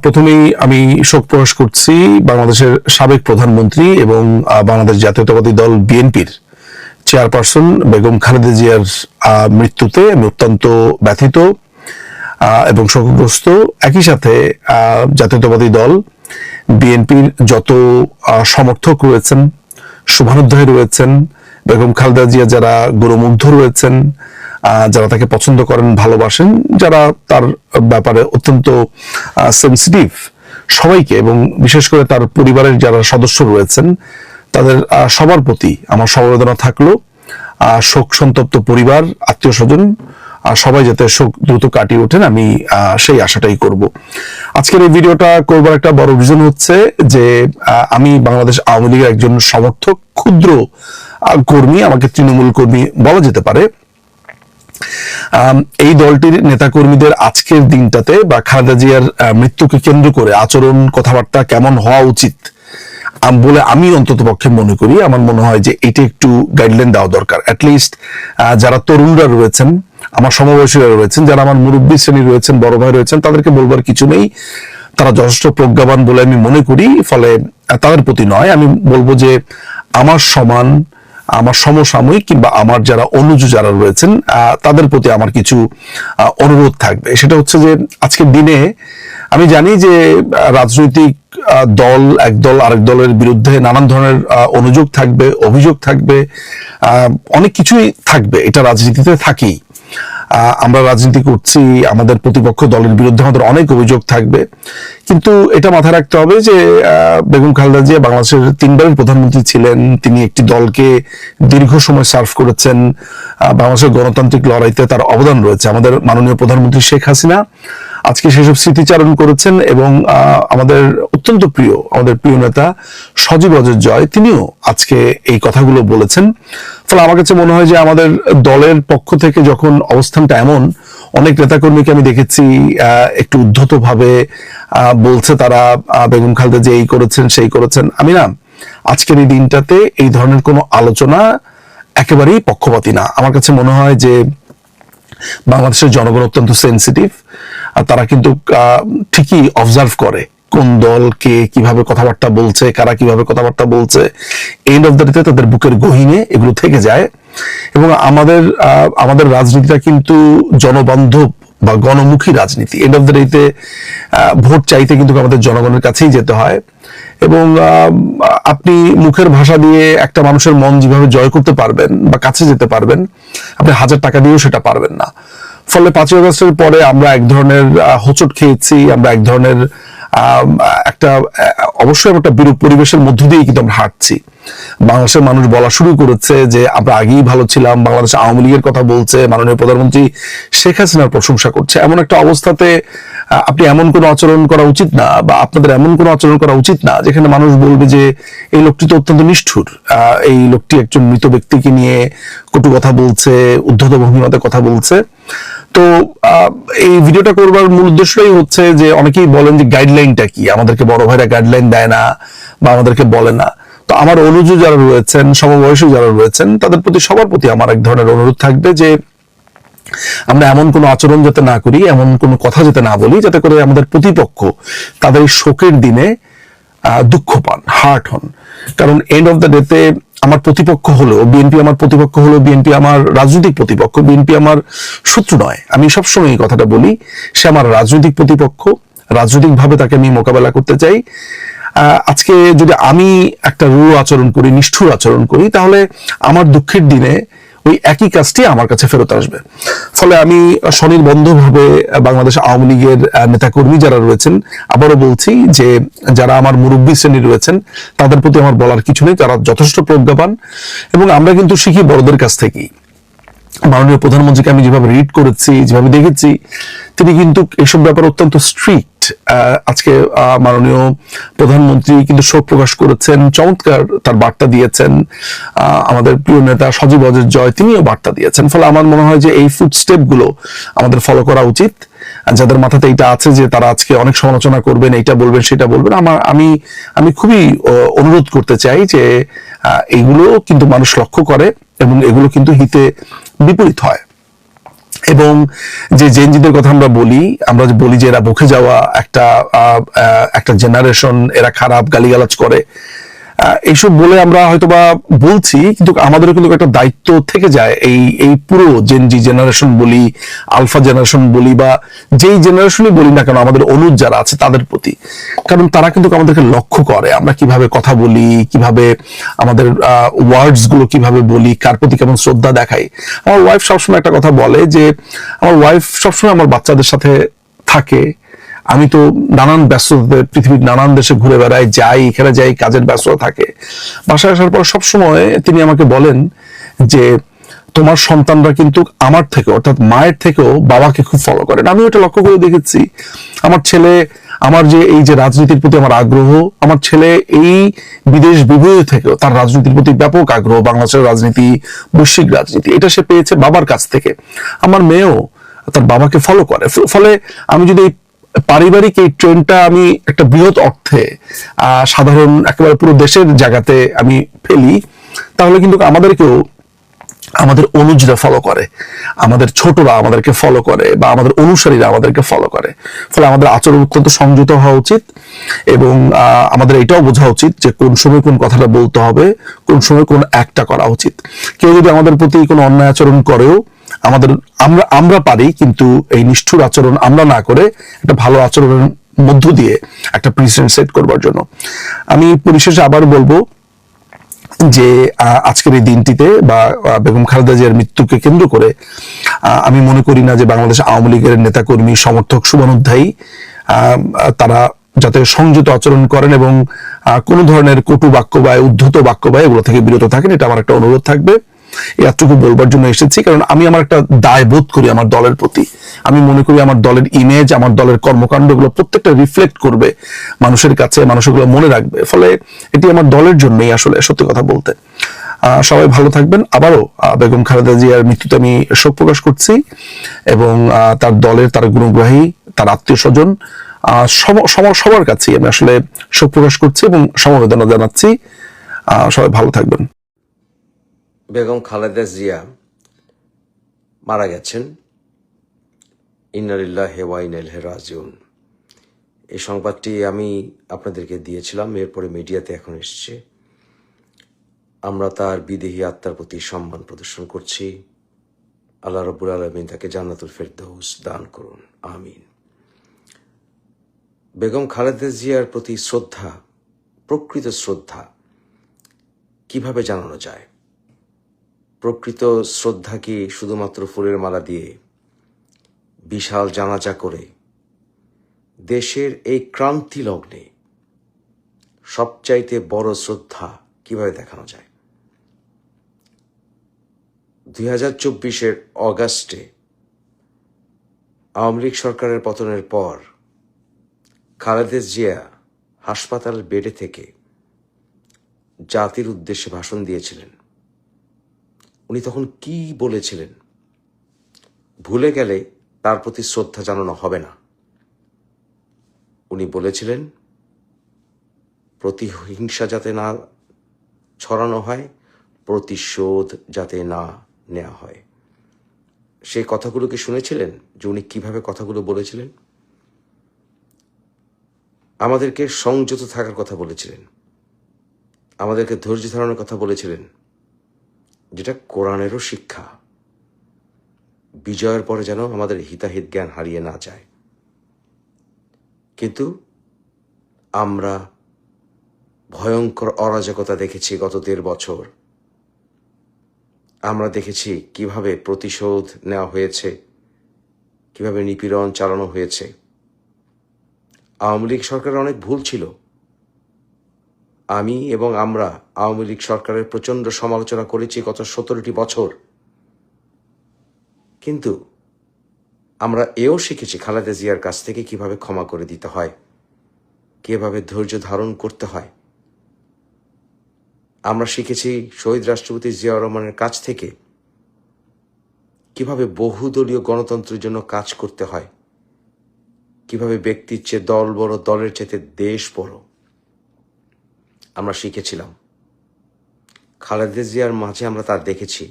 প্রথমেই আমি শোক প্রকাশ করছি বাংলাদেশের সাবেক প্রধানমন্ত্রী এবং বাংলাদেশ জাতীয়তাবাদী দল বিএনপির চেয়ারপারসন বেগম খালেদা জিয়ার মৃত্যুতে আমি অত্যন্ত ব্যথিত এবং শোকগ্রস্ত। একই সাথে জাতীয়তাবাদী দল বিএনপির যত সমর্থক রয়েছেন, শুভানুধ্যায়ী রয়েছেন, বেগম খালেদা জিয়া যারা গুরুমুগ্ধ রয়েছেন, যারা তাকে পছন্দ করেন, ভালোবাসেন, যারা তার ব্যাপারে অত্যন্ত সেনসিটিভ, সবাইকে এবং বিশেষ করে তার পরিবারের যারা সদস্য রয়েছেন তাদের সবার প্রতি আমার সমবেদনা থাকলো। শোক সন্তপ্ত পরিবার, আত্মীয় স্বজন সবাই যাতে শোক দ্রুত কাটিয়ে ওঠেন, আমি সেই আশাটাই করব। আজকের এই ভিডিওটা করবার একটা বড় রিজন হচ্ছে যে আমি বাংলাদেশ আওয়ামী লীগের একজন সমর্থক, ক্ষুদ্র কর্মী, আমাকে তৃণমূল কর্মী বলা যেতে পারে। এই দলটির নেতাকর্মীদের আজকের দিনটাতে বা খালেদা জিয়ার মৃত্যুকে কেন্দ্র করে আচরণ, কথাবার্তা কেমন হওয়া উচিত বলে আমি অন্তত পক্ষে মনে করি। আমার মনে হয় যে এটা একটু গাইডলাইন দেওয়া দরকার। অ্যাটলিস্ট যারা তরুণরা রয়েছেন, আমার সমবয়সীরা রয়েছেন, যারা আমার মুরব্বী শ্রেণী রয়েছেন, বড় ভাই রয়েছেন, তাদেরকে বলবার কিছু নেই। তারা যথেষ্ট প্রজ্ঞাবান বলে আমি মনে করি। ফলে তাদের প্রতি নয়, আমি বলবো যে আমার সমান, আমার সমসাময়িক কিংবা আমার যারা অনুজু যারা রয়েছেন তাদের প্রতি আমার কিছু অনুরোধ থাকবে। সেটা হচ্ছে যে আজকের দিনে আমি জানি যে রাজনৈতিক দল এক দল আরেক দলের বিরুদ্ধে নানান ধরনের অনুযোগ থাকবে, অভিযোগ থাকবে, অনেক কিছুই থাকবে, এটা রাজনীতিতে থাকেই। আমরা রাজনীতি করছি, আমাদের প্রতিপক্ষ দলের বিরুদ্ধে আমাদের অনেক অভিযোগ থাকবে, কিন্তু এটা মাথায় রাখতে হবে যে বেগম খালেদা জিয়া বাংলাদেশের 3 বারের প্রধানমন্ত্রী ছিলেন। তিনি একটি দলকে দীর্ঘ সময় সার্ভ করেছেন। বাংলাদেশের গণতান্ত্রিক লড়াইতে তার অবদান রয়েছে। আমাদের মাননীয় প্রধানমন্ত্রী শেখ হাসিনা আজকে সেসব স্মৃতিচারণ করেছেন এবং আমাদের অত্যন্ত প্রিয়, আমাদের প্রিয় নেতা সজীব ওয়াজেদ জয়, তিনিও আজকে এই কথাগুলো বলেছেন। ফলে আমার কাছে মনে হয় যে আমাদের দলের পক্ষ থেকে যখন অবস্থানটা এমন, অনেক নেতাকর্মীকে আমি দেখেছি একটু উদ্ধত ভাবে বলছে তারা বেগম খালেদা যে এই করেছেন সেই করেছেন। আমি না আজকের এই দিনটাতে এই ধরনের কোনো আলোচনা একেবারেই পক্ষপাতী না। আমার কাছে মনে হয় যে বাংলাদেশের জনগণ অত্যন্ত সেনসিটিভ, আর তারা কিন্তু ঠিকই অবজার্ভ করে কোন দল কে কিভাবে কথাবার্তা বলছে, কারা কিভাবে কথাবার্তা বলছে। এন্ড অফ দ্য ডেতে তাদের বুকের গহীনে এগুলো থেকে যায়। এবং আমাদের রাজনীতিটা কিন্তু জনবান্ধব বা গণমুখী রাজনীতি। এন্ড অফ দ্য ডেতে ভোট চাইতে কিন্তু আমাদের জনগণের কাছেই যেতে হয়। এবং আপনি মুখের ভাষা দিয়ে একটা মানুষের মন যেভাবে জয় করতে পারবেন বা কাছে যেতে পারবেন, আপনি 1000 টাকা দিয়েও সেটা পারবেন না। ফলে 5ই আগস্টের পরে আমরা এক ধরনের হোঁচট খেয়েছি, আমরা এক ধরনের অবশ্যই একটা বিরূপ পরিবেশের মধ্য দিয়েই কিন্তু আমরা হাঁটছি। বাংলাদেশের মানুষ বলা শুরু করেছে যে আমরা আগেই ভালো ছিলাম, বাংলাদেশ আওয়ামী লীগের কথা বলছে, মাননীয় প্রধানমন্ত্রী শেখ হাসিনার প্রশংসা করছে। এমন একটা অবস্থাতে আপনি এমন কোনো আচরণ করা উচিত না, বা আপনাদের এমন কোনো আচরণ করা উচিত না যেখানে মানুষ বলবে যে এই লোকটি তো অত্যন্ত নিষ্ঠুর, এই লোকটি একজন মৃত ব্যক্তিকে নিয়ে কটু কথা বলছে, উদ্ধত ভঙ্গিমাতে কথা বলছে। তো এই ভিডিওটা করবার মূল উদ্দেশ্যটাই হচ্ছে যে অনেকেই বলেন যে গাইডলাইনটা কি, আমাদেরকে বড় ভাইরা গাইডলাইন দেয় না বা আমাদেরকে বলে না। তো আমার অনুজ যারা রয়েছেন, সমবয়সী যারা রয়েছেন, তাদের প্রতি সবার প্রতি আমার এক ধরনের অনুরোধ থাকবে যে আমরা এমন কোনো আচরণ যাতে না করি, এমন কোনো কথা যাতে না বলি যাতে করে আমাদের প্রতিপক্ষ তাদের এই শোকের দিনে দুঃখ পান, হার্ট হন। কারণ এন্ড অফ দ্য ডেতে আমার প্রতিপক্ষ হলো বিএনপি, আমার প্রতিপক্ষ হলো বিএনপি, আমার রাজনৈতিক প্রতিপক্ষ। বিএনপি আমার শত্রু নয়, আমি সবসময় এই কথাটা বলি। সে আমার রাজনৈতিক প্রতিপক্ষ, রাজনৈতিকভাবে তাকে আমি মোকাবেলা করতে চাই। আজকে যদি আমি একটা রূঢ় আচরণ করি, নিষ্ঠুর আচরণ করি, তাহলে আমার দুঃখের দিনে ওই একই কাজটি আমার কাছে ফেরত আসবে। ফলে আমি স্বনির্বন্ধভাবে বাংলাদেশ আওয়ামী লীগের নেতাকর্মী যারা রয়েছেন, আবারও বলছি যে যারা আমার মুরব্বী শ্রেণী রয়েছেন, তাদের প্রতি আমার বলার কিছু নেই, তারা যথেষ্ট প্রজ্ঞাবান। এবং আমরা কিন্তু শিখি বড়দের কাছ থেকেই। মাননীয় প্রধানমন্ত্রীকে আমি যেভাবে রিড করেছি, যেভাবে দেখেছি, তিনি কিন্তু এসব ব্যাপারে অত্যন্ত স্ট্রিক্ট। আজকে মাননীয় প্রধানমন্ত্রী কিন্তু শোক প্রকাশ করেছেন, চমৎকার তার বার্তা দিয়েছেন। আমাদের প্রিয় নেতা সজীব ওয়াজেদ জয়, তিনিও বার্তা দিয়েছেন। ফলে আমার মনে হয় যে এই ফুটস্টেপ গুলো আমাদের ফলো করা উচিত। যাদের মাথাতে এটা আছে যে তারা আজকে অনেক সমালোচনা করবেন, এইটা বলবেন সেটা বলবেন, আমি খুবই অনুরোধ করতে চাই যে এইগুলো কিন্তু মানুষ লক্ষ্য করে এবং এগুলো কিন্তু হিতে বিপরীত হয়। এবং যে জেনজিদের কথা আমরা বলি, আমরা যে বলি যে এরা বকে যাওয়া একটা জেনারেশন, এরা খারাপ, গালিগালাজ করে, এইসব বলে আমরা হয়তোবা বলছি, কিন্তু আমাদেরও কিন্তু একটা দায়িত্ব থেকে যায় এই এই পুরো জেনজি জেনারেশন বলি, আলফা জেনারেশন বলি, বা যেই জেনারেশনই বলি না কেন, আমাদের অনুজ যারা আছে তাদের প্রতি। কারণ তারা কিন্তু আমাদেরকে লক্ষ্য করে আমরা কিভাবে কথা বলি, কিভাবে আমাদের ওয়ার্ডস গুলো কিভাবে বলি, কার প্রতি কেমন শ্রদ্ধা দেখাই। আমার ওয়াইফ সবসময় একটা কথা বলে যে আমার ওয়াইফ সবসময় আমার বাচ্চাদের সাথে থাকে, আমি তো নানান ব্যস্ততাতে পৃথিবীর নানান দেশে ঘুরে বেড়াই, যাই এখানে যাই, কাজের ব্যস্ততা থাকে। বাসায় আসার পর সবসময় তিনি আমাকে বলেন যে তোমার সন্তানরা কিন্তু আমার থেকে, অর্থাৎ মায়ের থেকেও বাবাকে খুব ফলো করেন। আমি ওটা লক্ষ্য করে দেখেছি। আমার ছেলে, আমার যে এই যে রাজনীতির প্রতি আমার আগ্রহ, আমার ছেলে এই বিদেশ বিভূতি থেকেও তার রাজনীতির প্রতি ব্যাপক আগ্রহ, বাংলাদেশের রাজনীতি, বৈশ্বিক রাজনীতি, এটা সে পেয়েছে বাবার কাছ থেকে। আমার মেয়েও তার বাবাকে ফলো করে। ফলে আমি যদি পারিবারিক এই ট্রেন্ডটা আমি একটা বৃহৎ অর্থে সাধারণ একেবারে পুরো দেশের জায়গাতে আমি ফেলি, তাহলে কিন্তু আমাদেরকেও আমাদের অনুজরা ফলো করে, আমাদের ছোটরা আমাদেরকে ফলো করে, বা আমাদের অনুসারীরা আমাদেরকে ফলো করে। ফলে আমাদের আচরণ অত্যন্ত সংযত হওয়া উচিত, এবং আমাদের এটাও বোঝা উচিত যে কোন সময় কোন কথাটা বলতে হবে, কোন সময় কোন একটা করা উচিত। কেউ যদি আমাদের প্রতি কোনো অন্যায় আচরণ করেও আমাদের আমরা আমরা পারি, কিন্তু এই নিষ্ঠুর আচরণ আমরা না করে একটা ভালো আচরণের মধ্য দিয়ে একটা প্রেসিডেন্ট সেট করবার জন্য। আমি পরিশেষে আবার বলবো যে আজকের এই দিনটিতে বা বেগম খালেদা জিয়ার মৃত্যুকে কেন্দ্র করে আমি মনে করি না যে বাংলাদেশ আওয়ামী লীগের নেতাকর্মী, সমর্থক, শুভানুধ্যায়ী তারা যাতে সংযত আচরণ করেন এবং কোনো ধরনের কটু বাক্য বা উদ্ধত বাক্য বা এগুলো থেকে বিরত থাকেন, এটা আমার একটা অনুরোধ থাকবে। এতটুকু বলবার জন্য এসেছি, কারণ আমি আমার একটা দায় বোধ করি আমার দলের প্রতি। আমি মনে করি আমার দলের ইমেজ, আমার দলের কর্মকাণ্ড গুলো প্রত্যেকটা রিফ্লেক্ট করবে মানুষের কাছে, মানুষ এগুলো মনে রাখবে। ফলে এটি আমার দলের জন্যই আসলে, সত্যি কথা বলতে। সবাই ভালো থাকবেন। আবারও বেগম খালেদা জিয়ার মৃত্যুতে আমি শোক প্রকাশ করছি, এবং তার দলের, তার গুণগ্রাহী, তার আত্মীয় স্বজন, সবার কাছেই আমি আসলে শোক প্রকাশ করছি এবং সমবেদনা জানাচ্ছি। সবাই ভালো থাকবেন। বেগম খালেদা জিয়া মারা গেছেন। ইন্না লিল্লাহি ওয়া ইন্না ইলাইহি রাজিউন। এই সংবাদটি আমি আপনাদেরকে দিয়েছিলাম, এরপরে মিডিয়াতে এখন এসছে। আমরা তার বিদেহী আত্মার প্রতি সম্মান প্রদর্শন করছি। আল্লাহ রাব্বুল আলামিন তাকে জান্নাতুল ফেরদৌস দান করুন, আমিন। বেগম খালেদা জিয়ার প্রতি শ্রদ্ধা, প্রকৃত শ্রদ্ধা কিভাবে জানানো যায়? প্রকৃত শ্রদ্ধা কি শুধুমাত্র ফুলের মালা দিয়ে, বিশাল জানাজা করে, দেশের এই ক্রান্তি লগ্নে সবচাইতে বড় শ্রদ্ধা কিভাবে দেখানো যায়? 2024-এর অগাস্টে আওয়ামী লীগ সরকারের পতনের পর খালেদা জিয়া হাসপাতালের বেডে থেকে জাতির উদ্দেশ্যে ভাষণ দিয়েছিলেন। উনি তখন কি বলেছিলেন? ভুলে গেলে তার প্রতি শ্রদ্ধা জানানো হবে না। উনি বলেছিলেন প্রতিহিংসা যাতে না ছড়ানো হয়, প্রতিশোধ যাতে না নেওয়া হয়। সেই কথাগুলো কি শুনেছিলেন যে উনি কিভাবে কথাগুলো বলেছিলেন? আমাদেরকে সংযত থাকার কথা বলেছিলেন, আমাদেরকে ধৈর্য ধারণের কথা বলেছিলেন, যেটা কোরআনেরও শিক্ষা। বিজয়ের পরে যেন আমাদের হিতাহিত জ্ঞান হারিয়ে না যায়। কিন্তু আমরা ভয়ঙ্কর অরাজকতা দেখেছি গত 1.5 বছর। আমরা দেখেছি কিভাবে প্রতিশোধ নেওয়া হয়েছে, কিভাবে নিপীড়ন চালানো হয়েছে। আওয়ামী লীগ সরকারের অনেক ভুল ছিল। আমি এবং আমরা আওয়ামী লীগ সরকারের প্রচণ্ড সমালোচনা করেছি গত 17টি বছর। কিন্তু আমরা এও শিখেছি খালেদা জিয়ার কাছ থেকে কিভাবে ক্ষমা করে দিতে হয়, কিভাবে ধৈর্য ধারণ করতে হয়। আমরা শিখেছি শহীদ রাষ্ট্রপতি জিয়াউর রহমানের কাছ থেকে কিভাবে বহুদলীয় গণতন্ত্রের জন্য কাজ করতে হয়, কিভাবে ব্যক্তির চেয়ে দল বড়, দলের চেয়ে দেশ বড়। আমরা শিখেছিলাম। খালেদা জিয়ার মাঝে আমরা তা দেখেছি।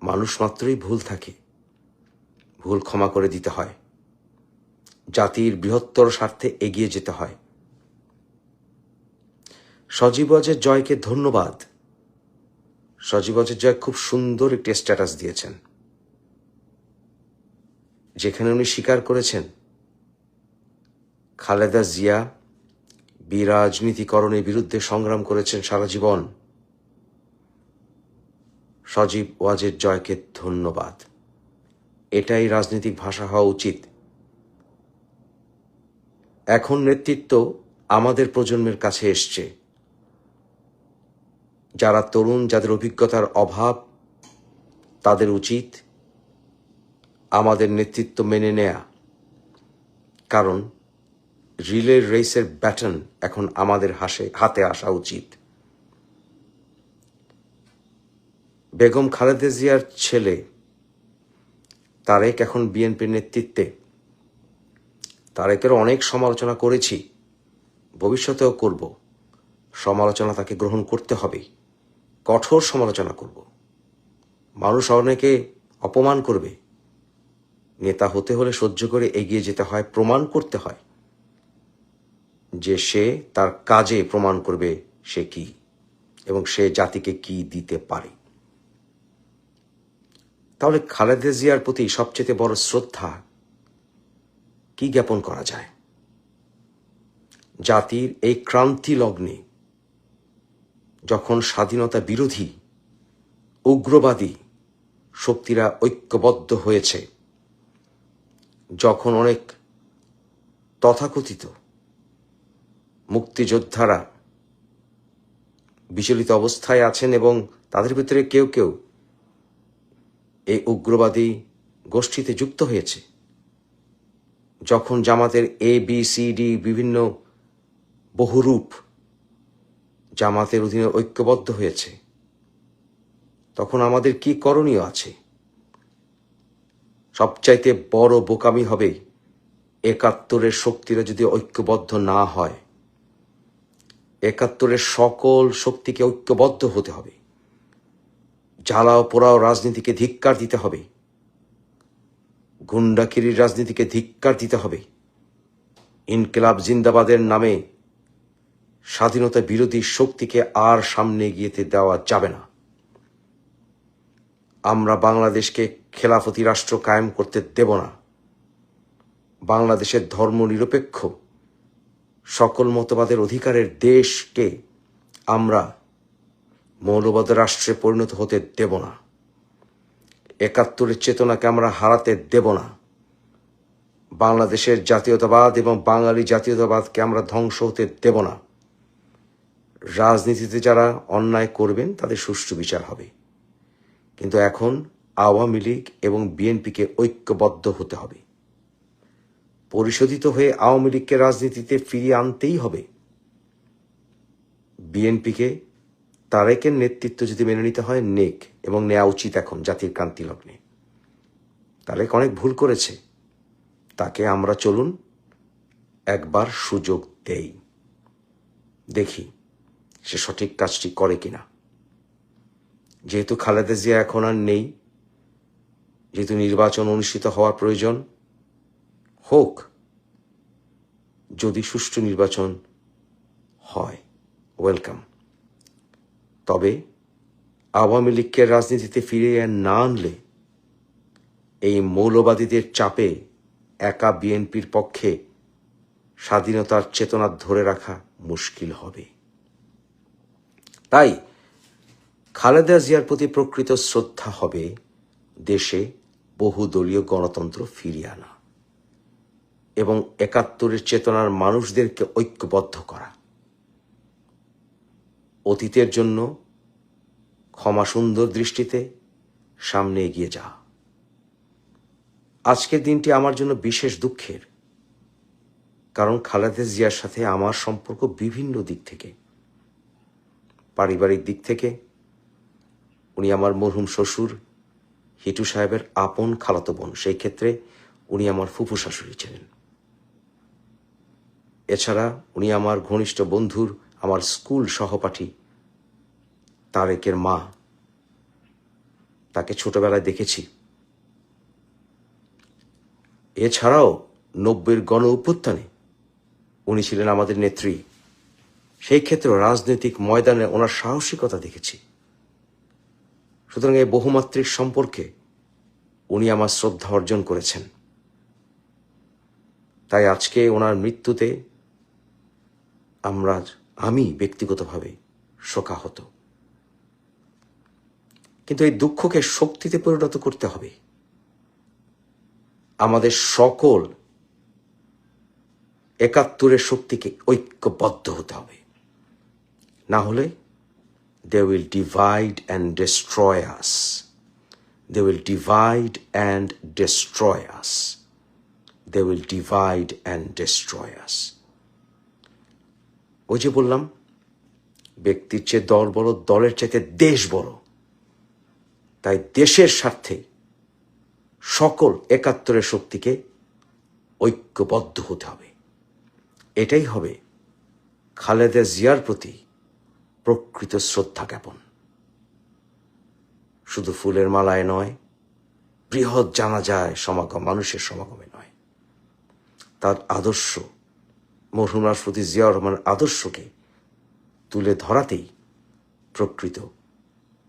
মানুষ মাত্রই ভুল থাকে, ভুল ক্ষমা করে দিতে হয়, জাতির বৃহত্তর স্বার্থে এগিয়ে যেতে হয়। সজীব ওয়াজের জয়কে ধন্যবাদ। সজীব ওয়াজের জয় খুব সুন্দর একটি স্ট্যাটাস দিয়েছেন, যেখানে উনি স্বীকার করেছেন খালেদা জিয়া বিরাজনীতিকরণের বিরুদ্ধে সংগ্রাম করেছেন সারা জীবন। সজীব ওয়াজের জয়কে ধন্যবাদ। এটাই রাজনৈতিক ভাষা হওয়া উচিত। এখন নেতৃত্ব আমাদের প্রজন্মের কাছে এসছে। যারা তরুণ, যাদের অভিজ্ঞতার অভাব, তাদের উচিত আমাদের নেতৃত্ব মেনে নেয়া। কারণ রিলে রেসের ব্যাটন এখন আমাদের হাতে আসা উচিত। বেগম খালেদা জিয়ার ছেলে তারেক এখন বিএনপির নেতৃত্বে। তারেকের অনেক সমালোচনা করেছি, ভবিষ্যতেও করব। সমালোচনা তাকে গ্রহণ করতে হবে, কঠোর সমালোচনা করব। মানুষ অনেকে অপমান করবে, নেতা হতে হলে সহ্য করে এগিয়ে যেতে হয়, প্রমাণ করতে হয় যে সে তার কাজে প্রমাণ করবে সে কি এবং সে জাতিকে কি দিতে পারে। তাহলে খালেদা জিয়ার প্রতি সবচেয়ে বড় শ্রদ্ধা কি জ্ঞাপন করা যায়? জাতির এই ক্রান্তি লগ্নে যখন স্বাধীনতা বিরোধী উগ্রবাদী শক্তিরা ঐক্যবদ্ধ হয়েছে, যখন অনেক তথাকথিত মুক্তিযোদ্ধারা বিচলিত অবস্থায় আছেন এবং তাদের ভিতরে কেউ কেউ এই উগ্রবাদী গোষ্ঠীতে যুক্ত হয়েছে, যখন জামাতের ABCD বিভিন্ন বহুরূপ জামাতের অধীনে ঐক্যবদ্ধ হয়েছে, তখন আমাদের কি করণীয় আছে? সবচাইতে বড় বোকামি হবে ৭১-এর শক্তিরা যদি ঐক্যবদ্ধ না হয়। ৭১-এর সকল শক্তিকে ঐক্যবদ্ধ হতে হবে। জ্বালাও পোড়াও রাজনীতিকে ধিক্কার দিতে হবে, গুন্ডাকিরির রাজনীতিকে ধিক্কার দিতে হবে। ইনকিলাব জিন্দাবাদের নামে স্বাধীনতা বিরোধী শক্তিকে আর সামনে এগিয়ে দেওয়া যাবে না। আমরা বাংলাদেশকে খেলাফতি রাষ্ট্র কায়েম করতে দেব না। বাংলাদেশের ধর্মনিরপেক্ষ সকল মতবাদের অধিকারের দেশকে আমরা মৌলবাদ রাষ্ট্রে পরিণত হতে দেব না। ৭১-এর চেতনাকে আমরা হারাতে দেব না। বাংলাদেশের জাতীয়তাবাদ এবং বাঙালি জাতীয়তাবাদকে আমরা ধ্বংস হতে দেব না। রাজনীতিতে যারা অন্যায় করবেন তাদের সুষ্ঠু বিচার হবে, কিন্তু এখন আওয়ামী লীগ এবং বিএনপিকে ঐক্যবদ্ধ হতে হবে। পরিশোধিত হয়ে আওয়ামী লীগকে রাজনীতিতে ফিরিয়ে আনতেই হবে। বিএনপিকে তারেকের নেতৃত্ব যদি মেনে নিতে হয়, নেক, এবং নেওয়া উচিত এখন জাতির ক্রান্তি লগ্নে। তারেক অনেক ভুল করেছে, তাকে আমরা চলুন একবার সুযোগ দেই, দেখি সে সঠিক কাজটি করে কিনা। যেহেতু খালেদা জিয়া এখন আর নেই, যেহেতু নির্বাচন অনুষ্ঠিত হওয়ার প্রয়োজন, হোক। যদি সুষ্ঠু নির্বাচন হয়, ওয়েলকাম। তবে আওয়ামী লীগকে রাজনীতিতে ফিরিয়ে না আনলে এই মৌলবাদীদের চাপে একা বিএনপির পক্ষে স্বাধীনতার চেতনা ধরে রাখা মুশকিল হবে। তাই খালেদা জিয়ার প্রতি প্রকৃত শ্রদ্ধা হবে দেশে বহুদলীয় গণতন্ত্র ফিরিয়ে আনা এবং ৭১-এর চেতনার মানুষদেরকে ঐক্যবদ্ধ করা। অতীতের জন্য ক্ষমা সুন্দর দৃষ্টিতে সামনে এগিয়ে যাওয়া। আজকের দিনটি আমার জন্য বিশেষ দুঃখের, কারণ খালেদা জিয়ার সাথে আমার সম্পর্ক বিভিন্ন দিক থেকে। পারিবারিক দিক থেকে উনি আমার মরহুম শ্বশুর হিটু সাহেবের আপন খালাতো বোন, সেই ক্ষেত্রে উনি আমার ফুফু শাশুড়ি ছিলেন। এছাড়া উনি আমার ঘনিষ্ঠ বন্ধুর, আমার স্কুল সহপাঠী তারেকের মা, তাকে ছোটবেলায় দেখেছি। এছাড়াও 90-এর গণ অভ্যুত্থানে উনি ছিলেন আমাদের নেত্রী। সেই ক্ষেত্রে রাজনৈতিক ময়দানে ওনার সাহসিকতা দেখেছি। সুতরাং এই বহুমাত্রিক সম্পর্কে উনি আমার শ্রদ্ধা অর্জন করেছেন। তাই আজকে ওনার মৃত্যুতে আমি ব্যক্তিগতভাবে শোকাহত। কিন্তু এই দুঃখকে শক্তিতে পরিণত করতে হবে। আমাদের সকল ৭১-এর শক্তিকে ঐক্যবদ্ধ হতে হবে। না হলে they will divide and destroy us. They will divide and destroy us. They will divide and destroy us. ওই যে বললাম, ব্যক্তির চেয়ে দল বড়, দলের চাইতে দেশ বড়। তাই দেশের স্বার্থে সকল ৭১-এর শক্তিকে ঐক্যবদ্ধ হতে হবে। এটাই হবে খালেদা জিয়ার প্রতি প্রকৃত শ্রদ্ধা জ্ঞাপন। শুধু ফুলের মালায় নয়, বৃহৎ জানাজায় মানুষের সমাগমে নয়, তার আদর্শ, মরহুম রাষ্ট্রপতি জিয়াউর রহমানের আদর্শকে তুলে ধরাতেই প্রকৃত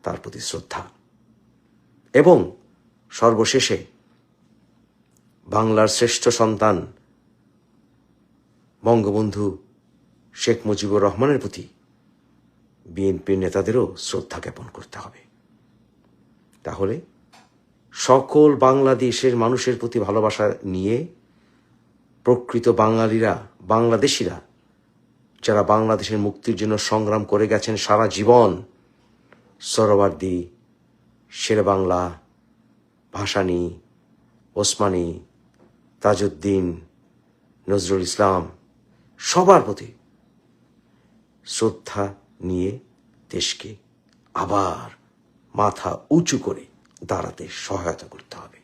তার প্রতি শ্রদ্ধা। এবং সর্বশেষে বাংলার শ্রেষ্ঠ সন্তান বঙ্গবন্ধু শেখ মুজিবুর রহমানের প্রতি বিএনপির নেতাদেরও শ্রদ্ধা জ্ঞাপন করতে হবে। তাহলে সকল বাংলাদেশের মানুষের প্রতি ভালোবাসা নিয়ে প্রকৃত বাংলাদেশিরা যারা বাংলাদেশের মুক্তির জন্য সংগ্রাম করে গেছেন সারা জীবন, সোহরাওয়ার্দী, শেরেবাংলা, ভাসানী, ওসমানী, তাজউদ্দিন, নজরুল ইসলাম, সবার প্রতি শ্রদ্ধা নিয়ে দেশকে আবার মাথা উঁচু করে দাঁড়াতে সহায়তা করতে হবে।